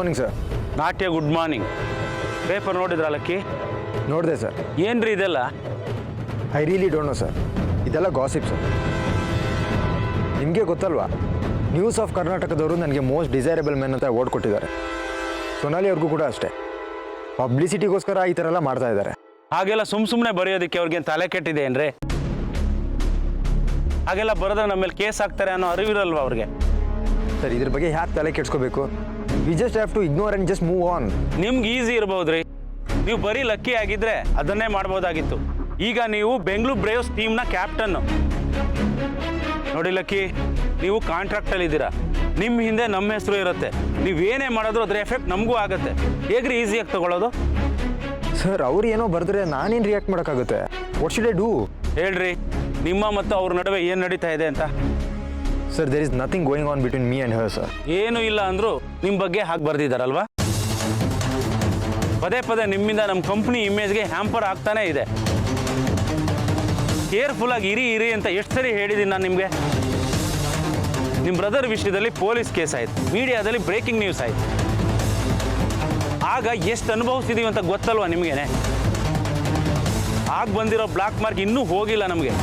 Morning sir. ನಾಟ್ಯ good morning. Paper ನೋಡಿದ್ರ lucky? ನೋಡಿದೆ ಸರ್. ಏನ್ರಿ ಇದೆಲ್ಲ? I really don't know sir. ಇದೆಲ್ಲ ಗಾಸಿಪ್ ಸರ್. ನಿಮಗೆ ಗೊತ್ತಲ್ವಾ, ನ್ಯೂಸ್ ಆಫ್ ಕರ್ನಾಟಕದವರು ನನಗೆ ಮೋಸ್ಟ್ ಡಿಸೈರಬಲ್ ಮೆನ್ ಅಂತ ಅವಾರ್ಡ್ ಕೊಟ್ಟಿದ್ದಾರೆ. ಸೊನಾಲಿ ಅವ್ರಿಗೂ ಕೂಡ ಅಷ್ಟೇ. ಪಬ್ಲಿಸಿಟಿಗೋಸ್ಕರ ಈ ಥರ ಎಲ್ಲ ಮಾಡ್ತಾ ಇದ್ದಾರೆ. ಹಾಗೆಲ್ಲ ಸುಮ್ಮನೆ ಬರೆಯೋದಕ್ಕೆ ಅವ್ರಿಗೇನು ತಲೆ ಕೆಟ್ಟಿದೆ ಏನ್ರಿ? ಹಾಗೆಲ್ಲ ಬರೆದ್ರೆ ನಮ್ಮ ಮೇಲೆ ಕೇಸ್ ಹಾಕ್ತಾರೆ ಅನ್ನೋ ಅರಿವಿರಲ್ವ ಅವ್ರಿಗೆ? ಸರ್, ಇದ್ರ ಬಗ್ಗೆ ಯಾಕೆ ತಲೆ ಕೆಡ್ಸ್ಕೋಬೇಕು? We just have to ignore and just move on. ನಿಮ್ಗೆ ಈಸಿ ಇರ್ಬೋದ್ರಿ. ನೀವು ಬರೀ ಲಕ್ಕಿ ಆಗಿದ್ರೆ ಅದನ್ನೇ ಮಾಡ್ಬೋದಾಗಿತ್ತು. ಈಗ ನೀವು ಬೆಂಗಳೂರು ಬ್ರೇವ್ಸ್ ಟೀಮ್ನ ಕ್ಯಾಪ್ಟನ್ನು. ನೋಡಿ ಲಕ್ಕಿ, ನೀವು ಕಾಂಟ್ರಾಕ್ಟಲ್ಲಿ ಇದ್ದೀರಾ. ನಿಮ್ಮ ಹಿಂದೆ ನಮ್ಮ ಹೆಸರು ಇರುತ್ತೆ. ನೀವೇನೇ ಮಾಡಿದ್ರು ಅದ್ರ ಎಫೆಕ್ಟ್ ನಮಗೂ ಆಗುತ್ತೆ. ಹೇಗ್ರಿ ಈಸಿಯಾಗಿ ತಗೊಳ್ಳೋದು? ಸರ್, ಅವ್ರು ಏನೋ ಬರೆದ್ರೆ ನಾನೇನು ರಿಯಾಕ್ಟ್ ಮಾಡೋಕ್ಕಾಗುತ್ತೆ? What should I do? ಹೇಳ್ರಿ, ನಿಮ್ಮ ಮತ್ತು ಅವ್ರ ನಡುವೆ ಏನು ನಡೀತಾ ಇದೆ ಅಂತ. Sir, there is nothing going on between me and her sir. ಏನೂ ಇಲ್ಲ ಅಂದರೂ ನಿಮ್ಮ ಬಗ್ಗೆ ಹಾಗೆ ಬರೆದಿದ್ದಾರಲ್ವಾ? ಪದೇ ಪದೇ ನಿಮ್ಮಿಂದ ನಮ್ಮ ಕಂಪ್ನಿ ಇಮೇಜ್ಗೆ ಹ್ಯಾಂಪರ್ ಆಗ್ತಾನೇ ಇದೆ. ಕೇರ್ಫುಲ್ಲಾಗಿ ಇರಿ ಅಂತ ಎಷ್ಟು ಸರಿ ಹೇಳಿದ್ದೀನಿ ನಾನು ನಿಮಗೆ. ನಿಮ್ಮ ಬ್ರದರ್ ವಿಷಯದಲ್ಲಿ ಪೊಲೀಸ್ ಕೇಸ್ ಆಯಿತು, ಮೀಡಿಯಾದಲ್ಲಿ ಬ್ರೇಕಿಂಗ್ ನ್ಯೂಸ್ ಆಯಿತು. ಆಗ ಎಷ್ಟು ಅನುಭವಿಸಿದೀವಿ ಅಂತ ಗೊತ್ತಲ್ವ ನಿಮಗೇನೆ? ಆಗ ಬಂದಿರೋ ಬ್ಲಾಕ್ ಮಾರ್ಕ್ ಇನ್ನೂ ಹೋಗಿಲ್ಲ ನಮಗೆ.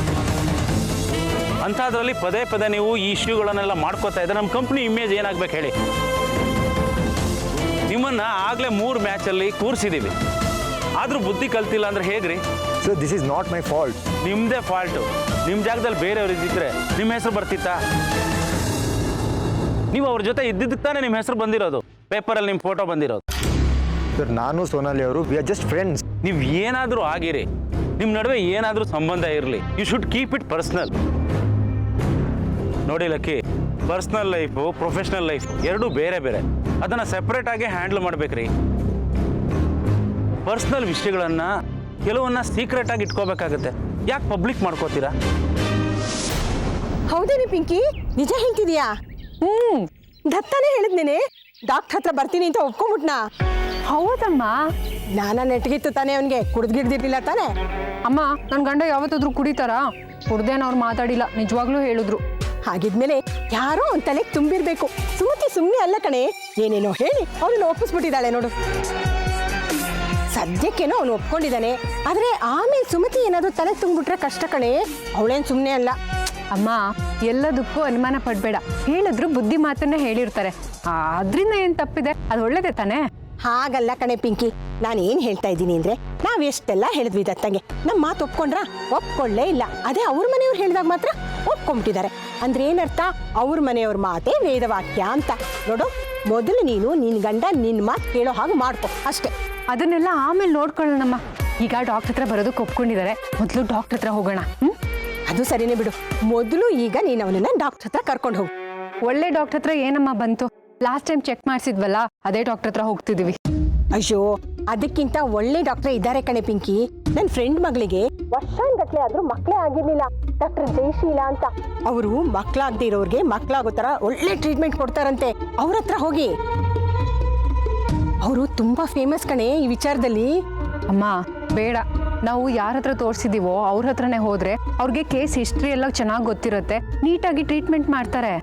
ಅಂಥದ್ರಲ್ಲಿ ಪದೇ ಪದೇ ನೀವು ಈ ಇಶ್ಯೂಗಳನ್ನೆಲ್ಲ ಮಾಡ್ಕೋತಾ ಇದ್ದರೆ ನಮ್ಮ ಕಂಪ್ನಿ ಇಮೇಜ್ ಏನಾಗಬೇಕು ಹೇಳಿ? ನಿಮ್ಮನ್ನು ಆಗಲೇ 3 ಮ್ಯಾಚಲ್ಲಿ ಕೂರಿಸಿದ್ದೀವಿ, ಆದರೂ ಬುದ್ಧಿ ಕಲ್ತಿಲ್ಲ ಅಂದರೆ ಹೇಗ್ರಿ? Sir, this is not my fault. ನಿಮ್ಮದೇ ಫಾಲ್ಟು. ನಿಮ್ಮ ಜಾಗದಲ್ಲಿ ಬೇರೆಯವ್ರು ಇದ್ದಿದ್ರೆ ನಿಮ್ಮ ಹೆಸರು ಬರ್ತಿತ್ತಾ? ನೀವು ಅವ್ರ ಜೊತೆ ಇದ್ದಿದ್ದಕ್ಕೆ ತಾನೇ ನಿಮ್ಮ ಹೆಸರು ಬಂದಿರೋದು, ಪೇಪರಲ್ಲಿ ನಿಮ್ಮ ಫೋಟೋ ಬಂದಿರೋದು. ಸರ್, ನಾನು ಸೋನಾಲಿ ಅವರು ವಿ ಆರ್ ಜಸ್ಟ್ ಫ್ರೆಂಡ್ಸ್. ನೀವು ಏನಾದರೂ ಆಗಿರಿ, ನಿಮ್ಮ ನಡುವೆ ಏನಾದರೂ ಸಂಬಂಧ ಇರಲಿ, you should keep it personal. ನೋಡಿ Lucky, personal life professional life ಎರಡೂ ಬೇರೆ ಬೇರೆ. ಅದನ್ನು ಸೆಪ್ರೇಟಾಗಿ ಹ್ಯಾಂಡಲ್ ಮಾಡ್ಬೇಕ್ರಿ. ಪರ್ಸ್ನಲ್ ವಿಷಯಗಳನ್ನು ಕೆಲವನ್ನ ಸೀಕ್ರೆಟಾಗಿ ಇಟ್ಕೋಬೇಕಾಗತ್ತೆ. ಯಾಕೆ ಪಬ್ಲಿಕ್ ಮಾಡ್ಕೋತೀರಾ? ಹೌದೇನೆ ಪಿಂಕಿ, ನಿಜ ಹೇಳ್ತಿದೀಯಾ? ದತ್ತಾನೇ ಹೇಳಿದ್ನೇನೆ, ಡಾಕ್ಟರ್ ಹತ್ರ ಬರ್ತೀನಿ ಅಂತ ಒಪ್ಕೊಂಬಿಟ್ನಾ? ಹೌದಮ್ಮ. ಜ್ಞಾನ ನೆಟ್ಗಿತ್ತು ತಾನೇ ಅವನಿಗೆ, ಕುಡ್ದಿರ್ದಿರ್ಲಿಲ್ಲ ತಾನೇ? ಅಮ್ಮ, ನನ್ನ ಗಂಡ ಯಾವತ್ತಾದ್ರೂ ಕುಡಿತಾರಾ? ಕುಡ್ದೇನ ಅವ್ರು ಮಾತಾಡಿಲ್ಲ, ನಿಜವಾಗ್ಲೂ ಹೇಳಿದ್ರು. ಹಾಗಿದ್ಮೇಲೆ ಯಾರೋ ಅವ್ನ ತಲೆಗೆ ತುಂಬಿರ್ಬೇಕು. ಸುಮ್ಮನೆ ಅಲ್ಲ ಕಣೆ, ಏನೇನೋ ಹೇಳಿ ಅವನನ್ನು ಒಪ್ಪಿಸ್ಬಿಟ್ಟಿದ್ದಾಳೆ ನೋಡು. ಸದ್ಯಕ್ಕೇನೋ ಅವನು ಒಪ್ಕೊಂಡಿದ್ದಾನೆ, ಆದರೆ ಆಮೇಲೆ ಸುಮತಿ ಏನಾದರೂ ತಲೆಗೆ ತುಂಬಿಟ್ರೆ ಕಷ್ಟ ಕಣೆ. ಅವಳೇನು ಸುಮ್ಮನೆ ಅಲ್ಲ. ಅಮ್ಮ, ಎಲ್ಲದಕ್ಕೂ ಅನುಮಾನ ಪಡಬೇಡ. ಹೇಳಿದ್ರು ಬುದ್ಧಿ ಮಾತನ್ನೇ ಹೇಳಿರ್ತಾರೆ, ಅದರಿಂದ ಏನು ತಪ್ಪಿದೆ? ಅದು ಒಳ್ಳೇದೇ ತಾನೇ? ಹಾಗಲ್ಲ ಕಣೆ ಪಿಂಕಿ, ನಾನು ಏನು ಹೇಳ್ತಾ ಇದ್ದೀನಿ ಅಂದರೆ, ನಾವು ಎಷ್ಟೆಲ್ಲ ಹೇಳಿದ್ವಿ ದತ್ತಂಗೆ, ನಮ್ಮ ಮಾತು ಒಪ್ಕೊಳ್ಳೇ ಇಲ್ಲ. ಅದೇ ಅವ್ರ ಮನೆಯವ್ರು ಹೇಳಿದಾಗ ಮಾತ್ರ ಒಪ್ಕೊಂಬಿಟ್ಟಿದ್ದಾರೆ. ಅಂದ್ರೆ ಏನರ್ಥ? ಅವ್ರ ಮನೆಯವ್ರ ಮಾತೇ ವೇದವಾಕ್ಯ ಅಂತ. ನೋಡು, ಮೊದಲು ನೀನು ನಿನ್ನ ಗಂಡ ನಿನ್ನ ಮಾತು ಕೇಳೋ ಹಾಗೆ ಮಾಡ್ಕೊ ಅಷ್ಟೇ. ಅದನ್ನೆಲ್ಲ ಆಮೇಲೆ ನೋಡ್ಕೊಳ್ಳೋಣಮ್ಮ. ಈಗ ಡಾಕ್ಟರ್ ಹತ್ರ ಬರೋದಕ್ಕೆ ಒಪ್ಕೊಂಡಿದ್ದಾರೆ, ಮೊದಲು ಡಾಕ್ಟರ್ ಹತ್ರ ಹೋಗೋಣ. ಅದು ಸರಿನೇ ಬಿಡು. ಮೊದಲು ಈಗ ನೀನು ಅವನನ್ನ ಡಾಕ್ಟರ್ ಹತ್ರ ಕರ್ಕೊಂಡು ಹೋಗು. ಒಳ್ಳೆ ಡಾಕ್ಟರ್ ಹತ್ರ ಏನಮ್ಮ ಬಂತು? ಲಾಸ್ಟ್ ಟೈಮ್ ಚೆಕ್ ಮಾಡಿಸಿದ್ವಲ್ಲ, ಅದೇ ಡಾಕ್ಟರ್ ಹತ್ರ ಹೋಗ್ತಿದೀವಿ. ಅಯ್ಯೋ, ಅದಕ್ಕಿಂತ ಒಳ್ಳೆ ಡಾಕ್ಟರ್ ಇದ್ದಾರೆ ಕಣೆ ಪಿಂಕಿ. ನನ್ನ ಫ್ರೆಂಡ್ ಮಗಳಿಗೆ ವರ್ಷಾನ್ಗಟ್ಲೆ ಆದ್ರೂ ಮಕ್ಕಳೇ ಆಗಿರ್ಲಿಲ್ಲ, ಡಾಕ್ಟರ್ ಜಯಶೀಲ ಅಂತ. ಅವರು ಮಕ್ಕಳಾಗದೇ ಇರೋರಿಗೆ ಮಕ್ಕಳಾಗೋ ತರ ಒಳ್ಳೆ ಟ್ರೀಟ್ಮೆಂಟ್ ಕೊಡ್ತಾರಂತೆ. ಅವ್ರ ಹತ್ರ ಹೋಗಿ. ಅವರು ತುಂಬಾ ಫೇಮಸ್ ಕಣೆ ಈ ವಿಚಾರದಲ್ಲಿ. ಅಮ್ಮ ಬೇಡ, ನಾವು ಯಾರ ಹತ್ರ ತೋರಿಸಿದೀವೋ ಅವ್ರ ಹತ್ರನೇ ಹೋದ್ರೆ ಅವ್ರಿಗೆ ಕೇಸ್ ಹಿಸ್ಟ್ರಿ ಎಲ್ಲ ಚೆನ್ನಾಗಿ ಗೊತ್ತಿರುತ್ತೆ, ನೀಟಾಗಿ ಟ್ರೀಟ್ಮೆಂಟ್ ಮಾಡ್ತಾರೆ.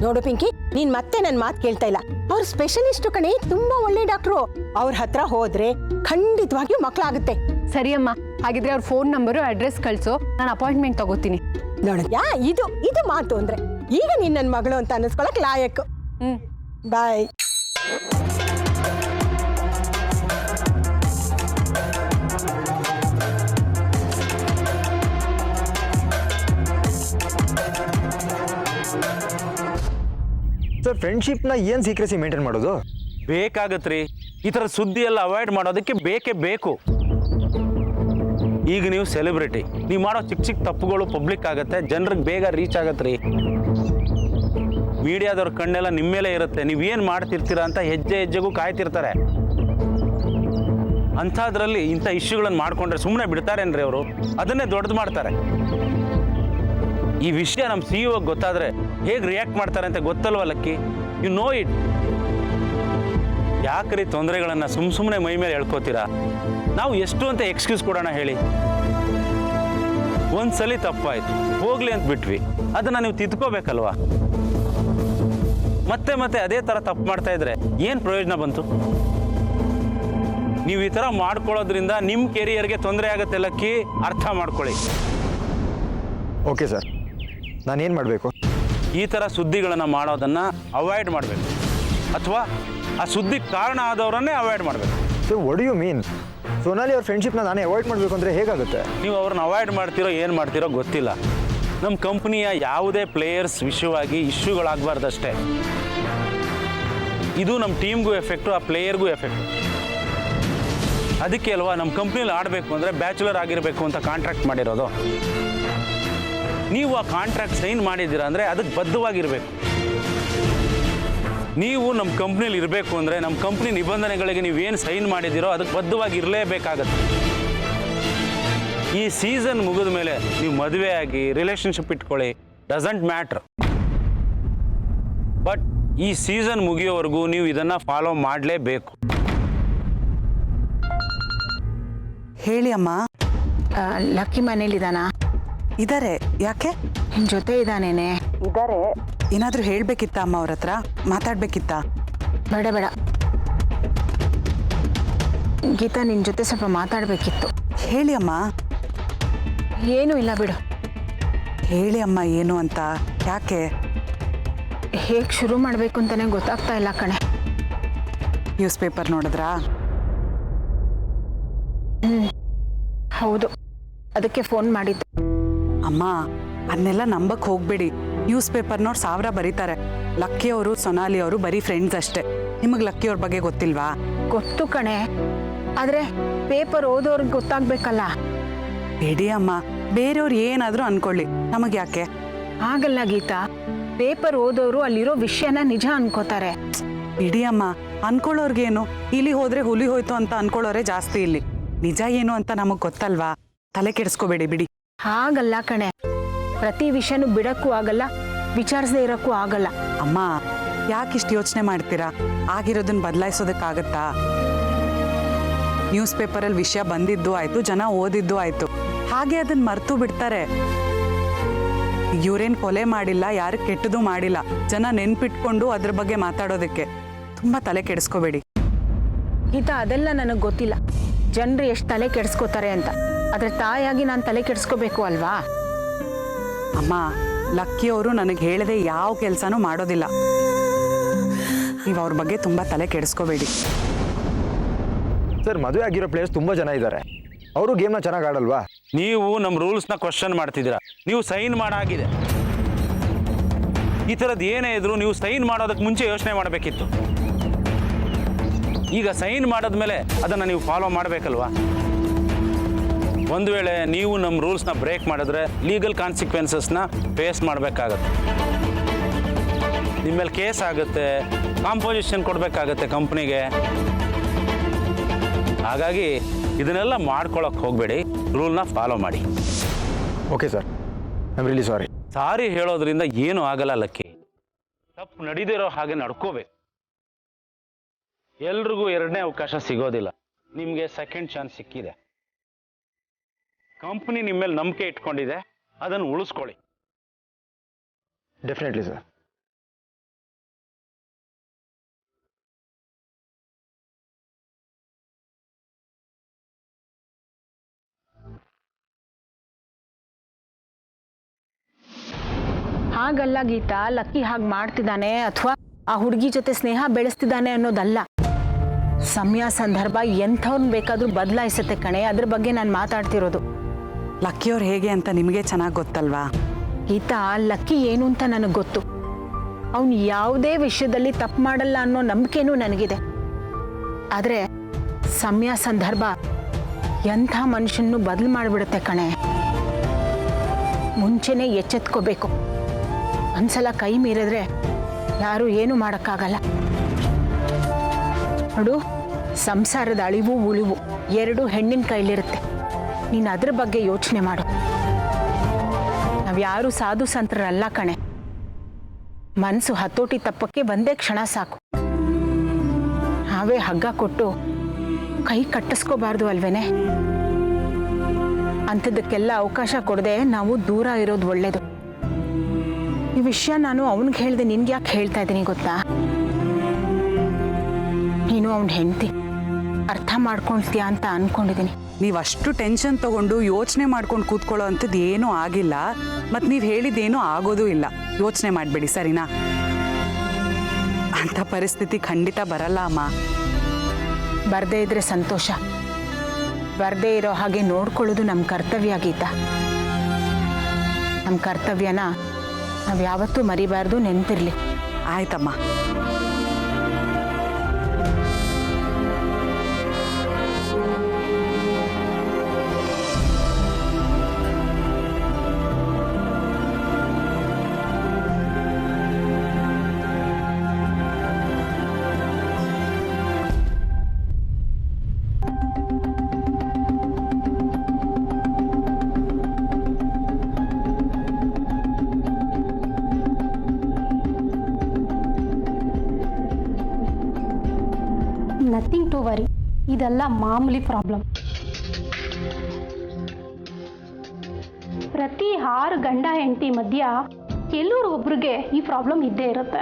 ನೋಡು ಪಿಂಕಿ, ನೀನ್ ಮತ್ತೆ ನನ್ನ ಮಾತು ಕೇಳ್ತಾ ಇಲ್ಲ. ಅವ್ರು ಸ್ಪೆಷಲಿಸ್ಟ್ ಕಣೆ, ತುಂಬಾ ಒಳ್ಳೆ ಡಾಕ್ಟ್ರು. ಅವ್ರ ಹತ್ರ ಹೋದ್ರೆ ಖಂಡಿತವಾಗಿಯೂ ಮಕ್ಕಳಾಗುತ್ತೆ. ಸರಿ ಅಮ್ಮ, ಹಾಗಿದ್ರೆ ಅವ್ರ ಫೋನ್ ನಂಬರು ಅಡ್ರೆಸ್ ಕಳ್ಸು, ನಾನು ಅಪಾಯಿಂಟ್ಮೆಂಟ್ ತಗೋತೀನಿ. ನೋಡದ್ಯಾ, ಇದು ಮಾತು ಅಂದ್ರೆ. ಈಗ ನೀನ್ ನನ್ನ ಮಗಳು ಅಂತ ಅನ್ನಿಸ್ಕೊಳಕ್ ಲಾಯಕ್. ಬಾಯ್. ಸರ್, ಫ್ರೆಂಡ್ಶಿಪ್ನ ಏನು ಸೀಕ್ರೆಸಿ ಮೇಂಟೈನ್ ಮಾಡೋದು? ಬೇಕಾಗತ್ರಿ. ಈ ಥರ ಸುದ್ದಿ ಎಲ್ಲ ಅವಾಯ್ಡ್ ಮಾಡೋದಕ್ಕೆ ಬೇಕೇ ಬೇಕು. ಈಗ ನೀವು ಸೆಲೆಬ್ರಿಟಿ, ನೀವು ಮಾಡೋ ಚಿಕ್ಕ ತಪ್ಪುಗಳು ಪಬ್ಲಿಕ್ ಆಗುತ್ತೆ, ಜನರಿಗೆ ಬೇಗ ರೀಚ್ ಆಗತ್ತೆ ರೀ. ಮೀಡಿಯಾದವ್ರ ಕಣ್ಣೆಲ್ಲ ನಿಮ್ಮ ಮೇಲೆ ಇರುತ್ತೆ, ನೀವೇನು ಮಾಡ್ತಿರ್ತೀರಾ ಅಂತ ಹೆಜ್ಜೆ ಹೆಜ್ಜೆಗೂ ಕಾಯ್ತಿರ್ತಾರೆ. ಅಂಥದ್ರಲ್ಲಿ ಇಂಥ ಇಶ್ಯೂಗಳನ್ನು ಮಾಡ್ಕೊಂಡ್ರೆ ಸುಮ್ಮನೆ ಬಿಡ್ತಾರೇನ್ರಿ ಅವರು? ಅದನ್ನೇ ದೊಡ್ಡದು ಮಾಡ್ತಾರೆ. ಈ ವಿಷಯ ನಮ್ಮ CEO ಗೊತ್ತಾದರೆ ಹೇಗೆ ರಿಯಾಕ್ಟ್ ಮಾಡ್ತಾರೆ ಅಂತ ಗೊತ್ತಲ್ವ ಲಕ್ಕಿ? You know it. ಯಾಕ್ರಿ ತೊಂದರೆಗಳನ್ನು ಸುಮ್ಮನೆ ಮೈ ಮೇಲೆ ಹೇಳ್ಕೋತೀರಾ? ನಾವು ಎಷ್ಟು ಅಂತ ಎಕ್ಸ್ಕ್ಯೂಸ್ ಕೊಡೋಣ ಹೇಳಿ? ಒಂದ್ಸಲಿ ತಪ್ಪಾಯ್ತು, ಹೋಗ್ಲಿ ಅಂತ ಬಿಟ್ವಿ, ಅದನ್ನು ನೀವು ತಿದ್ಕೋಬೇಕಲ್ವಾ? ಮತ್ತೆ ಮತ್ತೆ ಅದೇ ಥರ ತಪ್ಪು ಮಾಡ್ತಾ ಇದ್ರೆ ಏನು ಪ್ರಯೋಜನ ಬಂತು? ನೀವು ಈ ಥರ ಮಾಡ್ಕೊಳ್ಳೋದ್ರಿಂದ ನಿಮ್ಮ ಕೆರಿಯರ್ಗೆ ತೊಂದರೆ ಆಗುತ್ತೆ ಲಕ್ಕಿ, ಅರ್ಥ ಮಾಡ್ಕೊಳ್ಳಿ. ಓಕೆ ಸರ್, ನಾನೇನು ಮಾಡಬೇಕು? ಈ ಥರ ಸುದ್ದಿಗಳನ್ನು ಮಾಡೋದನ್ನು ಅವಾಯ್ಡ್ ಮಾಡಬೇಕು, ಅಥವಾ ಆ ಸುದ್ದಿ ಕಾರಣ ಆದವರನ್ನೇ ಅವಾಯ್ಡ್ ಮಾಡಬೇಕು. So what you mean? Sonali ಅವ್ರ ಫ್ರೆಂಡ್ಶಿಪ್ನ ನಾನೇ ಅವಾಯ್ಡ್ ಮಾಡಬೇಕು ಅಂದರೆ ಹೇಗಾಗುತ್ತೆ? ನೀವು ಅವ್ರನ್ನ ಅವಾಯ್ಡ್ ಮಾಡ್ತಿರೋ ಏನು ಮಾಡ್ತಿರೋ ಗೊತ್ತಿಲ್ಲ. ನಮ್ಮ ಕಂಪ್ನಿಯ ಯಾವುದೇ ಪ್ಲೇಯರ್ಸ್ ವಿಷಯವಾಗಿ ಇಶ್ಯೂಗಳಾಗಬಾರ್ದಷ್ಟೇ. ಇದು ನಮ್ಮ ಟೀಮ್ಗೂ ಎಫೆಕ್ಟು, ಆ ಪ್ಲೇಯರ್ಗೂ ಎಫೆಕ್ಟು. ಅದಕ್ಕೆ ಅಲ್ವಾ ನಮ್ಮ ಕಂಪ್ನಿಲಿ ಆಡಬೇಕು ಅಂದರೆ ಬ್ಯಾಚುಲರ್ ಆಗಿರಬೇಕು ಅಂತ ಕಾಂಟ್ರಾಕ್ಟ್ ಮಾಡಿರೋದು. ನೀವು ಆ ಕಾಂಟ್ರಾಕ್ಟ್ ಸೈನ್ ಮಾಡಿದ್ದೀರಾ ಅಂದರೆ ಅದಕ್ಕೆ ಬದ್ಧವಾಗಿರಬೇಕು. ನೀವು ನಮ್ಮ ಕಂಪ್ನಿಲಿ ಇರಬೇಕು ಅಂದರೆ ನಮ್ಮ ಕಂಪ್ನಿ ನಿಬಂಧನೆಗಳಿಗೆ ನೀವೇನು ಸೈನ್ ಮಾಡಿದ್ದೀರೋ ಅದಕ್ಕೆ ಬದ್ಧವಾಗಿ ಇರಲೇಬೇಕಾಗತ್ತೆ. ಈ ಸೀಸನ್ ಮುಗಿದ ಮೇಲೆ ನೀವು ಮದುವೆ ಆಗಿ ರಿಲೇಷನ್ಶಿಪ್ ಇಟ್ಕೊಳ್ಳಿ, ಡಸಂಟ್ ಮ್ಯಾಟ್ರ್. ಬಟ್ ಈ ಸೀಸನ್ ಮುಗಿಯೋವರೆಗೂ ನೀವು ಇದನ್ನು ಫಾಲೋ ಮಾಡಲೇಬೇಕು. ಹೇಳಿ ಅಮ್ಮ. ಲಕ್ಕಿ ಮನೇಲಿದ್ದಾನಾ? ಇದಾರೆ. ಯಾಕೆ? ನಿನ್ನ ಜೊತೆ ಇದ್ದಾನೇನೆ? ಇದಾರೆ. ಏನಾದರೂ ಹೇಳಬೇಕಿತ್ತ ಅಮ್ಮ? ಅವ್ರ ಹತ್ರ ಮಾತಾಡಬೇಕಿತ್ತ? ಬೇಡ ಬೇಡ ಗೀತಾ, ನಿನ್ನ ಜೊತೆ ಸ್ವಲ್ಪ ಮಾತಾಡಬೇಕಿತ್ತು. ಹೇಳಿ ಅಮ್ಮ. ಏನೂ ಇಲ್ಲ ಬಿಡು. ಹೇಳಿ ಅಮ್ಮ ಏನು ಅಂತ. ಯಾಕೆ? ಹೇಗೆ ಶುರು ಮಾಡಬೇಕು ಅಂತಲೇ ಗೊತ್ತಾಗ್ತಾ ಇಲ್ಲ ಕಣೆ. ನ್ಯೂಸ್ ಪೇಪರ್ ನೋಡಿದ್ರಾ? ಹೌದು, ಅದಕ್ಕೆ ಫೋನ್ ಮಾಡಿದ್ದು. ಅಮ್ಮ, ಅದನ್ನೆಲ್ಲ ನಂಬಕ್ಕೆ ಹೋಗಬೇಡಿ. ನ್ಯೂಸ್ ಪೇಪರ್ ನೋಡಿ 1000 ಬರೀತಾರೆ. ಲಕ್ಕಿಯವರು ಸೊನಾಲಿ ಅವರು ಬರೀ ಫ್ರೆಂಡ್ಸ್ ಅಷ್ಟೇ. ನಿಮಗೆ ಲಕ್ಕಿಯವ್ರ ಬಗ್ಗೆ ಗೊತ್ತಿಲ್ವಾ? ಗೊತ್ತು ಕಣೆ, ಆದರೆ ಪೇಪರ್ ಓದೋರ್ಗೆ ಗೊತ್ತಾಗಬೇಕಲ್ಲ. ಬಿಡಿ ಅಮ್ಮ, ಬೇರೆಯವ್ರು ಏನಾದರೂ ಅನ್ಕೊಳ್ಳಿ, ನಮಗೆ ಯಾಕೆ? ಆಗಲ್ಲ ಗೀತಾ, ಪೇಪರ್ ಓದೋರು ಅಲ್ಲಿರೋ ವಿಷಯನ ನಿಜ ಅನ್ಕೋತಾರೆ. ಬಿಡಿ ಅಮ್ಮ, ಅನ್ಕೊಳ್ಳೋರ್ಗೇನು? ಇಲ್ಲಿ ಹೋದ್ರೆ ಹುಲಿ ಹೋಯ್ತು ಅಂತ ಅನ್ಕೊಳ್ಳೋರೆ ಜಾಸ್ತಿ. ಇಲ್ಲಿ ನಿಜ ಏನು ಅಂತ ನಮಗೆ ಗೊತ್ತಲ್ವಾ? ತಲೆ ಕೆಡಿಸ್ಕೋಬೇಡಿ ಬಿಡಿ. ಹಾಗಲ್ಲ ಕಣೆ, ಪ್ರತಿ ವಿಷಯನೂ ಬಿಡಕ್ಕೂ ಆಗಲ್ಲ, ವಿಚಾರಿಸದೇ ಇರೋಕ್ಕೂ ಆಗಲ್ಲ. ಅಮ್ಮ, ಯಾಕಿಷ್ಟು ಯೋಚನೆ ಮಾಡ್ತೀರಾ? ಆಗಿರೋದನ್ನ ಬದಲಾಯಿಸೋದಕ್ಕಾಗತ್ತಾ? ನ್ಯೂಸ್ ಪೇಪರಲ್ಲಿ ವಿಷಯ ಬಂದಿದ್ದು ಆಯ್ತು, ಜನ ಓದಿದ್ದು ಆಯ್ತು, ಹಾಗೆ ಅದನ್ನ ಮರ್ತು ಬಿಡ್ತಾರೆ. ಇವ್ರೇನು ಕೊಲೆ ಮಾಡಿಲ್ಲ, ಯಾರು ಕೆಟ್ಟದ್ದು ಮಾಡಿಲ್ಲ, ಜನ ನೆನ್ಪಿಟ್ಕೊಂಡು ಅದ್ರ ಬಗ್ಗೆ ಮಾತಾಡೋದಕ್ಕೆ. ತುಂಬ ತಲೆ ಕೆಡಿಸ್ಕೋಬೇಡಿ. ಗೀತಾ, ಅದೆಲ್ಲ ನನಗೆ ಗೊತ್ತಿಲ್ಲ, ಜನರು ಎಷ್ಟು ತಲೆ ಕೆಡಿಸ್ಕೋತಾರೆ ಅಂತ. ಆದರೆ ತಾಯಾಗಿ ನಾನು ತಲೆ ಕೆಡಿಸ್ಕೋಬೇಕು ಅಲ್ವಾ? ಅಮ್ಮ, ಲಕ್ಕಿಯವರು ನನಗೆ ಹೇಳದೆ ಯಾವ ಕೆಲಸನೂ ಮಾಡೋದಿಲ್ಲ. ನೀವು ಅವ್ರ ಬಗ್ಗೆ ತುಂಬ ತಲೆ ಕೆಡಿಸ್ಕೋಬೇಡಿ. ಸರ್, ಮದುವೆ ಆಗಿರೋ ಪ್ಲೇಯರ್ಸ್ ತುಂಬ ಜನ ಇದ್ದಾರೆ. ಅವರು ಗೇಮ್ನ ಚೆನ್ನಾಗಿ ಆಡಲ್ವಾ? ನೀವು ನಮ್ಮ ರೂಲ್ಸ್ನ ಕ್ವಶನ್ ಮಾಡ್ತಿದ್ದೀರಾ. ನೀವು ಸೈನ್ ಮಾಡಾಗಿದೆ. ಈ ಥರದ್ದು ಏನೇ ಇದ್ರು ನೀವು ಸೈನ್ ಮಾಡೋದಕ್ಕೆ ಮುಂಚೆ ಯೋಚನೆ ಮಾಡಬೇಕಿತ್ತು. ಈಗ ಸೈನ್ ಮಾಡಿದ್ಮೇಲೆ ಅದನ್ನು ನೀವು ಫಾಲೋ ಮಾಡಬೇಕಲ್ವಾ? ಒಂದು ವೇಳೆ ನೀವು ನಮ್ಮ ರೂಲ್ಸ್ನ ಬ್ರೇಕ್ ಮಾಡಿದ್ರೆ ಲೀಗಲ್ ಕಾನ್ಸಿಕ್ವೆನ್ಸಸ್ನ ಫೇಸ್ ಮಾಡಬೇಕಾಗತ್ತೆ. ನಿಮ್ಮ ಮೇಲೆ ಕೇಸ್ ಆಗುತ್ತೆ, ಕಾಂಪೋಸಿಷನ್ ಕೊಡಬೇಕಾಗತ್ತೆ ಕಂಪ್ನಿಗೆ. ಹಾಗಾಗಿ ಇದನ್ನೆಲ್ಲ ಮಾಡ್ಕೊಳಕ್ಕೆ ಹೋಗಬೇಡಿ, ರೂಲ್ನ ಫಾಲೋ ಮಾಡಿ. Okay sir, I am really sorry. Sorry ಹೇಳೋದ್ರಿಂದ ಏನೂ ಆಗಲ್ಲ ಲಕ್ಕಿ. ತಪ್ಪು ನಡೀದಿರೋ ಹಾಗೆ ನಡ್ಕೋಬೇಕು. ಎಲ್ರಿಗೂ 2ನೇ ಅವಕಾಶ ಸಿಗೋದಿಲ್ಲ. ನಿಮಗೆ ಸೆಕೆಂಡ್ ಚಾನ್ಸ್ ಸಿಕ್ಕಿದೆ. ಕಂಪ್ನಿ ನಿಮ್ಮ ಮೇಲೆ ನಂಬಿಕೆ ಇಟ್ಕೊಂಡಿದೆ, ಅದನ್ನು ಉಳಿಸ್ಕೊಳ್ಳಿ. Definitely sir. ಹಾಗಲ್ಲ ಗೀತಾ, ಲಕ್ಕಿ ಹಾಗೆ ಮಾಡ್ತಿದ್ದಾನೆ ಅಥವಾ ಆ ಹುಡುಗಿ ಜೊತೆ ಸ್ನೇಹ ಬೆಳೆಸ್ತಿದ್ದಾನೆ ಅನ್ನೋದಲ್ಲ. ಸಮಯ ಸಂದರ್ಭ ಎಂಥವ್ರನ್ನ ಬೇಕಾದರೂ ಬದಲಾಯಿಸುತ್ತೆ ಕಣೆ. ಅದ್ರ ಬಗ್ಗೆ ನಾನು ಮಾತಾಡ್ತಿರೋದು. ಲಕ್ಕಿಯವ್ರು ಹೇಗೆ ಅಂತ ನಿಮಗೆ ಚೆನ್ನಾಗಿ ಗೊತ್ತಲ್ವಾ? ಗೀತಾ, ಲಕ್ಕಿ ಏನು ಅಂತ ನನಗೆ ಗೊತ್ತು. ಅವನು ಯಾವುದೇ ವಿಷಯದಲ್ಲಿ ತಪ್ಪು ಮಾಡಲ್ಲ ಅನ್ನೋ ನಂಬಿಕೆನೂ ನನಗಿದೆ. ಆದರೆ ಸಮಯ ಸಂದರ್ಭ ಎಂಥ ಮನುಷ್ಯನನ್ನು ಬದಲು ಮಾಡಿಬಿಡುತ್ತೆ ಕಣೆ. ಮುಂಚೆನೇ ಎಚ್ಚೆತ್ಕೋಬೇಕು. ಒಂದ್ಸಲ ಕೈ ಮೀರಿದ್ರೆ ಯಾರು ಏನು ಮಾಡೋಕ್ಕಾಗಲ್ಲ. ನೋಡು, ಸಂಸಾರದ ಅಳಿವು ಉಳಿವು 2 ಹೆಣ್ಣಿನ ಕೈಲಿರುತ್ತೆ. ನೀನು ಅದ್ರ ಬಗ್ಗೆ ಯೋಚನೆ ಮಾಡು. ನಾವ್ಯಾರು ಸಾಧು ಸಂತರಲ್ಲ ಕಣೆ. ಮನಸ್ಸು ಹತೋಟಿ ತಪ್ಪಕ್ಕೆ ಒಂದೇ ಕ್ಷಣ ಸಾಕು. ನಾವೇ ಹಗ್ಗ ಕೊಟ್ಟು ಕೈ ಕಟ್ಟಿಸ್ಕೋಬಾರ್ದು ಅಲ್ವೇನೆ? ಅಂಥದ್ದಕ್ಕೆಲ್ಲ ಅವಕಾಶ ಕೊಡದೆ ನಾವು ದೂರ ಇರೋದು ಒಳ್ಳೇದು. ಈ ವಿಷಯ ನಾನು ಅವನಿಗೆ ಹೇಳಿದೆ, ನಿನ್ಗೆ ಯಾಕೆ ಹೇಳ್ತಾ ಇದ್ದೀನಿ ಗೊತ್ತಾ? ನೀನು ಅವನ ಹೆಂಡತಿ, ಅರ್ಥ ಮಾಡ್ಕೊಳ್ತೀಯಾ ಅಂತ ಅನ್ಕೊಂಡಿದ್ದೀನಿ. ನೀವು ಅಷ್ಟು ಟೆನ್ಷನ್ ತಗೊಂಡು ಯೋಚನೆ ಮಾಡ್ಕೊಂಡು ಕೂತ್ಕೊಳ್ಳೋ ಅಂಥದ್ದು ಏನೂ ಆಗಿಲ್ಲ. ಮತ್ತು ನೀವು ಹೇಳಿದ್ದೇನೂ ಆಗೋದೂ ಇಲ್ಲ. ಯೋಚನೆ ಮಾಡಬೇಡಿ, ಸರಿನಾ? ಅಂಥ ಪರಿಸ್ಥಿತಿ ಖಂಡಿತ ಬರಲ್ಲ ಅಮ್ಮ. ಬರದೇ ಇದ್ರೆ ಸಂತೋಷ. ಬರದೇ ಇರೋ ಹಾಗೆ ನೋಡ್ಕೊಳ್ಳೋದು ನಮ್ಮ ಕರ್ತವ್ಯ ಗೀತಾ. ನಮ್ಮ ಕರ್ತವ್ಯನ ನಾವು ಯಾವತ್ತೂ ಮರಿಬಾರ್ದು, ನೆನಪಿರಲಿ. ಆಯ್ತಮ್ಮ. ನಥಿಂಗ್ ಟು ವರಿ, ಇದೆಲ್ಲ ಮಾಮೂಲಿ ಪ್ರಾಬ್ಲಮ್. ಪ್ರತಿ 6 ಗಂಡ ಹೆಂಡತಿ ಮಧ್ಯ ಎಲ್ಲರೂ ಒಬ್ರಿಗೆ ಈ ಪ್ರಾಬ್ಲಮ್ ಇದ್ದೇ ಇರುತ್ತೆ.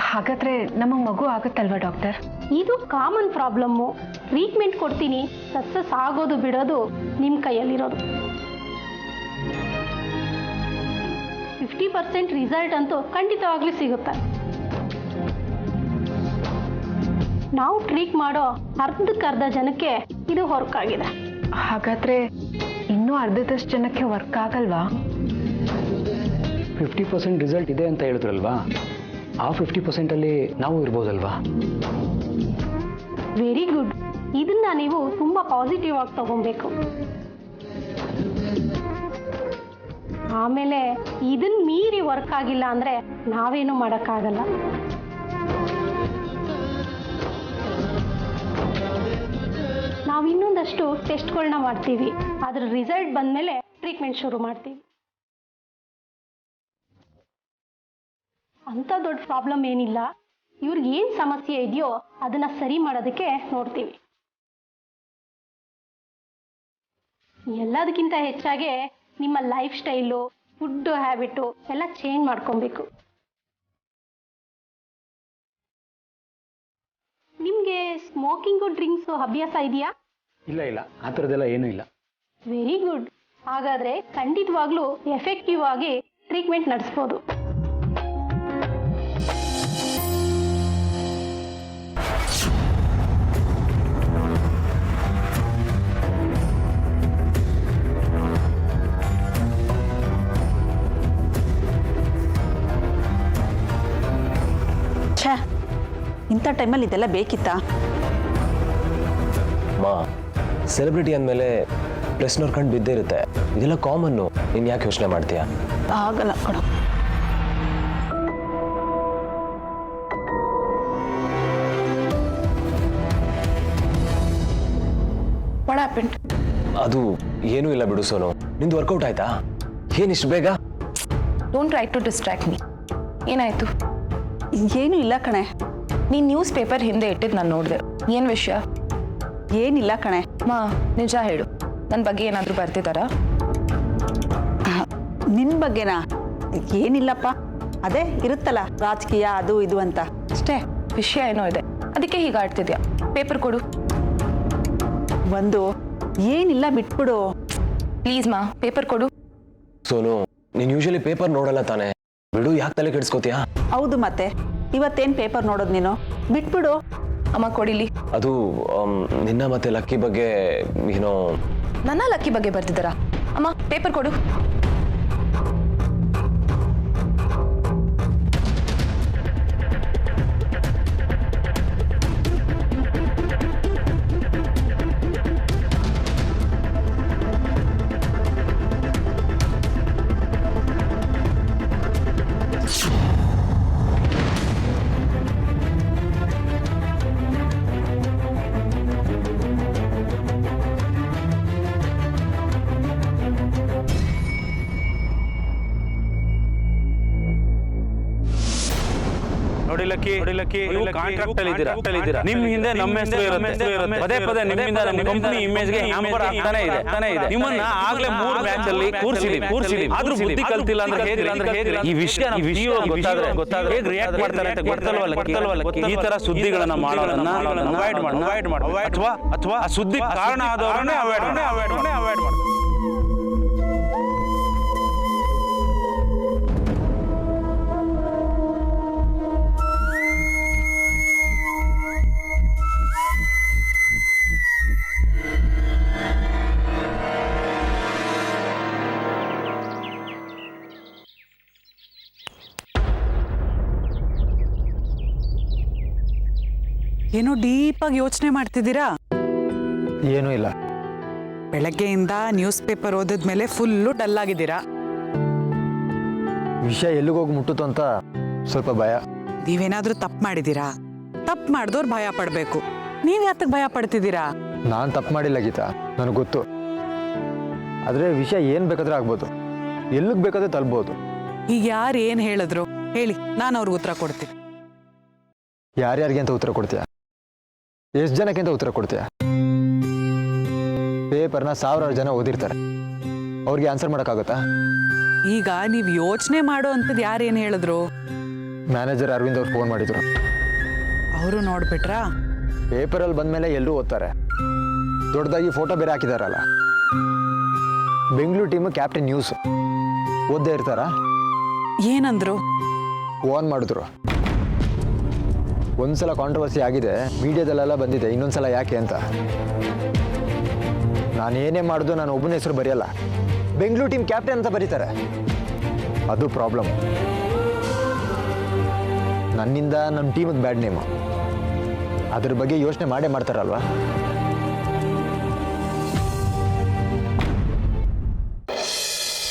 ಹಾಗಾದ್ರೆ ನಮಗೆ ಮಗು ಆಗುತ್ತಲ್ವಾ ಡಾಕ್ಟರ್? ಇದು ಕಾಮನ್ ಪ್ರಾಬ್ಲಮ್ಮು. ಟ್ರೀಟ್ಮೆಂಟ್ ಕೊಡ್ತೀನಿ, ಸಕ್ಸಸ್ ಆಗೋದು ಬಿಡೋದು ನಿಮ್ಮ ಕೈಯಲ್ಲಿರೋದು. 50% ರಿಸಲ್ಟ್ ಅಂತೂ ಖಂಡಿತವಾಗ್ಲೂ ಸಿಗುತ್ತೆ. ನಾವು ಟ್ರೀಟ್ ಮಾಡೋ ಅರ್ಧಕ್ಕರ್ಧ ಜನಕ್ಕೆ ಇದು ವರ್ಕ್ ಆಗಿದೆ. ಹಾಗಾದ್ರೆ ಇನ್ನೂ ಅರ್ಧದಷ್ಟು ಜನಕ್ಕೆ ವರ್ಕ್ ಆಗಲ್ವಾ? 50% ರಿಸಲ್ಟ್ ಇದೆ ಅಂತ ಹೇಳಿದ್ರಲ್ವಾ, ಆ 50%ಅಲ್ಲಿ ನಾವು ಇರ್ಬೋದಲ್ವಾ? Very good. ಇದನ್ನ ನೀವು ತುಂಬಾ ಪಾಸಿಟಿವ್ ಆಗಿ ತಗೊಬೇಕು. ಆಮೇಲೆ ಇದನ್ನ ಮೀರಿ ವರ್ಕ್ ಆಗಿಲ್ಲ ಅಂದ್ರೆ ನಾವೇನು ಮಾಡೋಕ್ಕಾಗಲ್ಲ. ನಾವು ಇನ್ನೊಂದಷ್ಟು ಟೆಸ್ಟ್ಗಳನ್ನ ಮಾಡ್ತೀವಿ. ಅದ್ರ ರಿಸಲ್ಟ್ ಬಂದಮೇಲೆ ಟ್ರೀಟ್ಮೆಂಟ್ ಶುರು ಮಾಡ್ತೀವಿ. ಅಂಥ ದೊಡ್ಡ ಪ್ರಾಬ್ಲಮ್ ಏನಿಲ್ಲ. ಇವ್ರಿಗೆ ಏನು ಸಮಸ್ಯೆ ಇದೆಯೋ ಅದನ್ನ ಸರಿ ಮಾಡೋದಕ್ಕೆ ನೋಡ್ತೀವಿ. ಎಲ್ಲದಕ್ಕಿಂತ ಹೆಚ್ಚಾಗಿ ನಿಮ್ಮ ಲೈಫ್ ಸ್ಟೈಲು, ಫುಡ್ ಹ್ಯಾಬಿಟು ಎಲ್ಲ ಚೇಂಜ್ ಮಾಡ್ಕೊಬೇಕು. ನಿಮಗೆ ಸ್ಮೋಕಿಂಗು ಡ್ರಿಂಕ್ಸು ಅಭ್ಯಾಸ ಇದೆಯಾ? ಇಲ್ಲ ಇಲ್ಲ, ಆ ಥರದ್ದೆಲ್ಲ ಏನೂ ಇಲ್ಲ. Very good. ಹಾಗಾದರೆ ಖಂಡಿತವಾಗ್ಲೂ ಎಫೆಕ್ಟಿವ್ ಆಗಿ ಟ್ರೀಟ್ಮೆಂಟ್ ನಡೆಸ್ಬೋದು. ಛೇ, ಇಂಥ ಟೈಮಲ್ಲಿ ಇದೆಲ್ಲ ಬೇಕಿತ್ತಾ? ಮಾ, ಸೆಲೆಬ್ರಿಟಿ ಅಂದಮೇಲೆ ಪ್ರೆಸ್ನವ್ರ ಕಂಡು ಬಿದ್ದೇ ಇರುತ್ತೆ. ಇದೆಲ್ಲ ಕಾಮನ್ನು. ನೀನು ಯಾಕೆ ಯೋಚನೆ ಮಾಡ್ತೀಯಾ? ಆಗಲ್ಲ ಕೊಡು. What happened? ಅದು ಏನೂ ಇಲ್ಲ ಬಿಡು ಸೋನು. ನಿಂದು ವರ್ಕೌಟ್ ಆಯ್ತಾ? ಏನಿಷ್ಟು ಬೇಗ? Don't try to distract me. ಏನಾಯ್ತು? ಏನೂ ಇಲ್ಲ ಕಣೆ. ನೀನು ನ್ಯೂಸ್ ಪೇಪರ್ ಹಿಂದೆ ಇಟ್ಟಿದ್ದು ನಾನು ನೋಡಿದೆ. ಏನು ವಿಷಯ? ಏನಿಲ್ಲ ಕಣೆ. ಮಾ, ನಿಜ ಹೇಳು, ನನ್ನ ಬಗ್ಗೆ ಏನಾದರೂ ಬರ್ತಿದ್ದಾರಾ? ನಿನ್ನ ಬಗ್ಗೆನಾ? ಏನಿಲ್ಲಪ್ಪ, ಅದೇ ಇರುತ್ತಲ್ಲ ರಾಜಕೀಯ ಅದು ಇದು ಅಂತ ಅಷ್ಟೇ. ವಿಷಯ ಏನೋ ಇದೆ, ಅದಕ್ಕೆ ಹೀಗೆ ಆಡ್ತಿದ್ಯಾ. ಪೇಪರ್ ಕೊಡು. ಒಂದು ಏನಿಲ್ಲ, ಬಿಟ್ಬಿಡು ಪ್ಲೀಸ್ ಮಾ, ಪೇಪರ್ ಕೊಡು. ಸೋನು, ನೀನು ಯೂಶಲಿ ಪೇಪರ್ ನೋಡಲ್ಲ ತಾನೆ? ಬಿಡು, ಯಾಕೆ ತಲೆ ಕೆಡಿಸ್ಕೋತೀಯಾ? ಹೌದು, ಮತ್ತೆ ಇವತ್ತೇನು ಪೇಪರ್ ನೋಡೋದು ನೀನು? ಬಿಟ್ಬಿಡು. ಅಮ್ಮ ಕೊಡಿಲಿ. ಅದು ನಿನ್ನ ಮತ್ತೆ ಲಕ್ಕಿ ಬಗ್ಗೆ ಏನೋ. ನನ್ನ ಲಕ್ಕಿ ಬಗ್ಗೆ ಬರ್ತಿದ್ದಾರಾ? ಅಮ್ಮ ಪೇಪರ್ ಕೊಡು. ನೋಡಿ ಲಕ್ಕಿ ನೀವು ಕಾಂಟ್ರಾಕ್ಟ್ ಅಲ್ಲಿ ಇದ್ದೀರಾ. ನಿಮ್ ಹಿಂದೆ ನಮ್ಮ ಹೆಸರು ಇರುತ್ತೆ. ಪದೇ ಪದೇ ನಿಮ್ಮಿಂದ ನಮ್ಮ ಕಂಪನಿ ಇಮೇಜ್ಗೆ ಹ್ಯಾಂಪರ್ ಆಗ್ತಾನೆ ಇದೆ. ನಿಮ್ಮನ್ನ ಆಗ್ಲೇ 3 ಮ್ಯಾಚ್ ಅಲ್ಲಿ ಕೂರ್ಸಿದೀವಿ. ಆದ್ರೂ ಬುದ್ಧಿ ಕಲ್ತಿಲ್ಲ ಅಂದ್ರೆ ಹೇಗೆ? ಈ ವಿಷಯ ಗೊತ್ತಾದ್ರೆ ಹೇಗೆ ರಿಯಾಕ್ಟ್ ಮಾಡ್ತಾರೆ ಅಂತ ಗೊತ್ತಲ್ವಾ ಲಕ್ಕಿ? ಈ ತರ ಸುದ್ದಿಗಳನ್ನ ಮಾಡೋದನ್ನ ಅವಾಯ್ಡ್ ಮಾಡು ಅಥವಾ ಆ ಸುದ್ದಿ ಕಾರಣ ಆದವರನ್ನೇ ಅವಾಯ್ಡ್ ಮಾಡು. ಏನೋ ಡೀಪಾಗಿ ಯೋಚನೆ ಮಾಡ್ತಿದ್ದೀರಾ? ಏನೂ ಇಲ್ಲ. ಬೆಳಗ್ಗೆಯಿಂದ ನ್ಯೂಸ್ ಪೇಪರ್ ಓದಿದ್ಮೇಲೆ ಫುಲ್ಲು ಡಲ್ ಆಗಿದ್ದೀರಾ. ವಿಷಯ ಎಲ್ಲಿಗೋಗಿ ಮುಟ್ಟುತ್ತೋ ಅಂತ ಸ್ವಲ್ಪ ಭಯ. ನೀವೇನಾದ್ರೂ ತಪ್ಪು ಮಾಡಿದ್ದೀರಾ? ತಪ್ಪು ಮಾಡಿದವ್ರು ಭಯ ಪಡಬೇಕು. ನೀವು ಯಾತಕ್ಕೆ ಭಯ ಪಡ್ತಿದ್ದೀರಾ? ನಾನು ತಪ್ಪು ಮಾಡಿಲ್ಲ ಗೀತಾ, ನನಗೆ ಗೊತ್ತು. ಆದರೆ ವಿಷಯ ಏನು ಬೇಕಾದ್ರೆ ಆಗ್ಬೋದು, ಎಲ್ಲಿಗೆ ಬೇಕಾದ್ರೆ ತಲುಪ್ಬೋದು. ಈಗ ಯಾರು ಏನು ಹೇಳಿದ್ರು ಹೇಳಿ, ನಾನು ಅವ್ರಿಗೆ ಉತ್ತರ ಕೊಡ್ತೀನಿ. ಯಾರ್ಯಾರಿಗೆ ಅಂತ ಉತ್ತರ ಕೊಡ್ತೀಯ? ಎಷ್ಟು ಜನಕ್ಕೆ ಅಂತ ಉತ್ತರ ಕೊಡ್ತೀಯ? ಪೇಪರ್ನ 1000 ಜನ ಓದಿರ್ತಾರೆ, ಅವ್ರಿಗೆ ಆನ್ಸರ್ ಮಾಡೋಕ್ಕಾಗುತ್ತಾ? ಈಗ ನೀವು ಯೋಚನೆ ಮಾಡೋ ಅಂಥದ್ದು ಯಾರು ಏನು ಹೇಳಿದ್ರು? ಮ್ಯಾನೇಜರ್ ಅರವಿಂದ್ ಅವ್ರು ಫೋನ್ ಮಾಡಿದ್ರು. ಅವರು ನೋಡ್ಬಿಟ್ರಾ? ಪೇಪರಲ್ಲಿ ಬಂದಮೇಲೆ ಎಲ್ಲರೂ ಓದ್ತಾರೆ. ದೊಡ್ಡದಾಗಿ ಫೋಟೋ ಬೇರೆ ಹಾಕಿದಾರಲ್ಲ. ಬೆಂಗಳೂರು ಟೀಮು ಕ್ಯಾಪ್ಟನ್ ನ್ಯೂಸ್ ಓದ್ದೇ ಇರ್ತಾರ? ಏನಂದ್ರು? ಓನ್ ಮಾಡಿದ್ರು. ಒಂದ್ಸಲ ಕಾಂಟ್ರವರ್ಸಿ ಆಗಿದೆ, ಮೀಡಿಯಾದಲ್ಲೆಲ್ಲ ಬಂದಿದೆ, ಇನ್ನೊಂದ್ಸಲ ಯಾಕೆ ಅಂತ. ನಾನೇನೇ ಮಾಡಿದ್ರು ನಾನು ಒಬ್ಬನ ಹೆಸರು ಬರೆಯಲ್ಲ, ಬೆಂಗಳೂರು ಟೀಮ್ ಕ್ಯಾಪ್ಟನ್ ಅಂತ ಬರೀತಾರೆ. ಅದು ಪ್ರಾಬ್ಲಮ್. ನನ್ನಿಂದ ನಮ್ಮ ಟೀಮಿಗೆ ಬ್ಯಾಡ್ ನೇಮು. ಅದ್ರ ಬಗ್ಗೆ ಯೋಚನೆ ಮಾಡೇ ಮಾಡ್ತಾರಲ್ವಾ?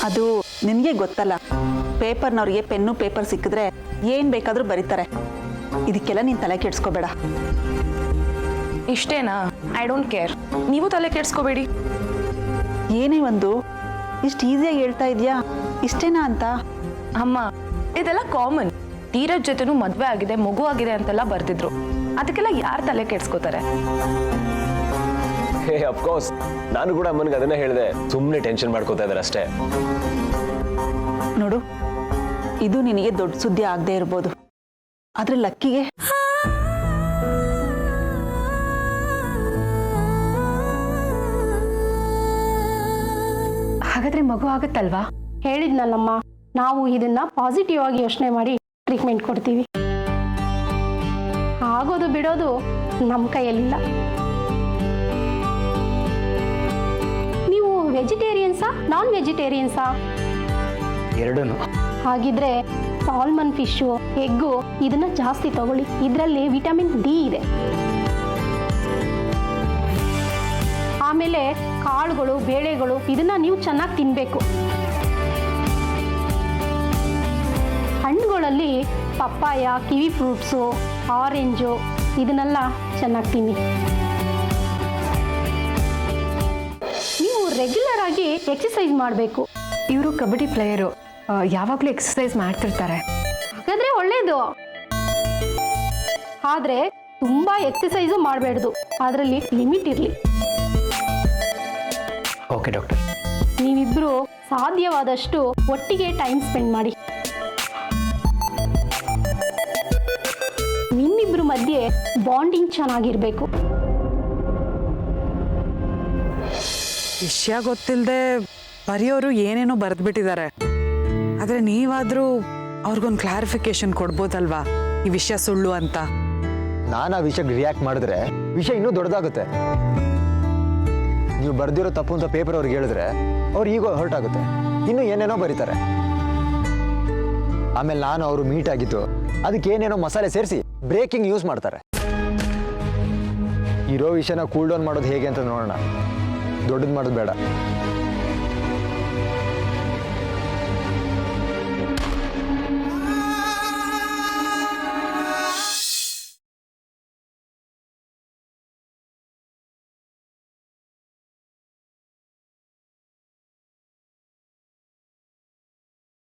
ಅದು ನಿನಗೆ ಗೊತ್ತಲ್ಲ, ಪೇಪರ್ನವ್ರಿಗೆ ಪೆನ್ನು ಪೇಪರ್ ಸಿಕ್ಕಿದ್ರೆ ಏನು ಬೇಕಾದರೂ ಬರೀತಾರೆ. ಇದಕ್ಕೆಲ್ಲ ನೀನು ತಲೆ ಕೆಡ್ಸ್ಕೋಬೇಡ. ಇಷ್ಟೇನಾ? I don't care. ನೀವು ತಲೆ ಕೆಡ್ಸ್ಕೋಬೇಡಿ. ಏನೇ ಒಂದು ಇಷ್ಟು ಈಸಿಯಾಗಿ ಹೇಳ್ತಾ ಇದೆಯಾ, ಇಷ್ಟೇನಾ ಅಂತ? ಅಮ್ಮ, ಇದೆಲ್ಲ ಕಾಮನ್. ಧೀರಜ್ ಜೊತೆನೂ ಮದುವೆ ಆಗಿದೆ, ಮಗು ಆಗಿದೆ ಅಂತೆಲ್ಲ ಬರ್ತಿದ್ರು. ಅದಕ್ಕೆಲ್ಲ ಯಾರು ತಲೆ ಕೆಡ್ಸ್ಕೋತಾರೆ? ಹೇ ಅಫ್ಕೋರ್ಸ್, ನಾನು ಕೂಡ ಅಮ್ಮನಿಗೆ ಅದನ್ನೇ ಹೇಳಿದೆ. ಸುಮ್ಮನೆ ಟೆನ್ಷನ್ ಮಾಡ್ಕೋತಾ ಇದ್ದಾರೆ ಅಷ್ಟೇ. ನೋಡು, ಇದು ನಿನಗೆ ದೊಡ್ಡ ಸುದ್ದಿ ಆಗದೆ ಇರ್ಬೋದು, ಆದ್ರೆ ಲಕ್ಕಿಗೆ ಹಾಗಾದ್ರೆ ಮಗು ಆಗುತ್ತಲ್ವಾ? ಹೇಳಿದ್ನಲ್ಲಮ್ಮ, ನಾವು ಇದನ್ನ ಪಾಸಿಟಿವ್ ಆಗಿ ಯೋಚನೆ ಮಾಡಿ ಟ್ರೀಟ್ಮೆಂಟ್ ಕೊಡ್ತೀವಿ. ಆಗೋದು ಬಿಡೋದು ನಮ್ಮ ಕೈಯಲ್ಲಿಲ್ಲ. ನೀವು ವೆಜಿಟೇರಿಯನ್ಸಾ ನಾನ್ ವೆಜಿಟೇರಿಯನ್ಸಾ? ಎರಡೂ. ಹಾಗಿದ್ರೆ ಸಾಲ್ಮನ್ ಫಿಶು, ಎಗ್ಗು ಇದನ್ನ ಜಾಸ್ತಿ ತಗೊಳ್ಳಿ. ಇದರಲ್ಲಿ ವಿಟಮಿನ್ ಡಿ ಇದೆ. ಆಮೇಲೆ ಕಾಳುಗಳು, ಬೇಳೆಗಳು ಇದನ್ನ ನೀವು ಚೆನ್ನಾಗಿ ತಿನ್ನಬೇಕು. ಹಣ್ಣುಗಳಲ್ಲಿ ಪಪ್ಪಾಯ, ಕಿವಿ ಫ್ರೂಟ್ಸು, ಆರೆಂಜು ಇದನ್ನೆಲ್ಲ ಚೆನ್ನಾಗಿ ತಿನ್ನಿ. ನೀವು ರೆಗ್ಯುಲರ್ ಆಗಿ ಎಕ್ಸಸೈಸ್ ಮಾಡಬೇಕು. ಇವರು ಕಬಡ್ಡಿ ಪ್ಲೇಯರು, ಯಾವಾಗಲೂ ಎಕ್ಸಸೈಸ್ ಮಾಡ್ತಿರ್ತಾರೆ. ಹಾಗಾದ್ರೆ ಒಳ್ಳೇದು. ಆದ್ರೆ ತುಂಬಾ ಎಕ್ಸಸೈಸು ಮಾಡಬೇಡ್ದು, ಅದರಲ್ಲಿ ಲಿಮಿಟ್ ಇರಲಿ. Okay doctor. ನೀವಿಬ್ರು ಸಾಧ್ಯವಾದಷ್ಟು ಒಟ್ಟಿಗೆ ಟೈಮ್ ಸ್ಪೆಂಡ್ ಮಾಡಿ. ನಿಮ್ಮಿಬ್ರು ಮಧ್ಯೆ ಬಾಂಡಿಂಗ್ ಚೆನ್ನಾಗಿರ್ಬೇಕು. ವಿಷಯ ಗೊತ್ತಿಲ್ಲದೆ ಬರೆಯೋರು ಏನೇನೋ ಬರೆದ್ಬಿಟ್ಟಿದ್ದಾರೆ. ಆದರೆ ನೀವಾದರೂ ಅವ್ರಿಗೊಂದು ಕ್ಲಾರಿಫಿಕೇಶನ್ ಕೊಡ್ಬೋದಲ್ವಾ, ಈ ವಿಷಯ ಸುಳ್ಳು ಅಂತ. ನಾನು ಆ ವಿಷಯಕ್ಕೆ ರಿಯಾಕ್ಟ್ ಮಾಡಿದ್ರೆ ವಿಷಯ ಇನ್ನೂ ದೊಡ್ಡದಾಗುತ್ತೆ. ನೀವು ಬರ್ದಿರೋ ತಪ್ಪು ಅಂತ ಪೇಪರ್ ಅವ್ರಿಗೆ ಹೇಳಿದ್ರೆ ಅವ್ರು ಈಗೋ ಹರ್ಟ್ ಆಗುತ್ತೆ, ಇನ್ನೂ ಏನೇನೋ ಬರೀತಾರೆ. ಆಮೇಲೆ ನಾನು ಅವರು ಮೀಟ್ ಆಗಿದ್ದು ಅದಕ್ಕೆ ಏನೇನೋ ಮಸಾಲೆ ಸೇರಿಸಿ ಬ್ರೇಕಿಂಗ್ ಯೂಸ್ ಮಾಡ್ತಾರೆ. ಇರೋ ವಿಷಯನ ಕೂಲ್ ಡೌನ್ ಮಾಡೋದು ಹೇಗೆ ಅಂತ ನೋಡೋಣ, ದೊಡ್ಡದು ಮಾಡೋದು ಬೇಡ.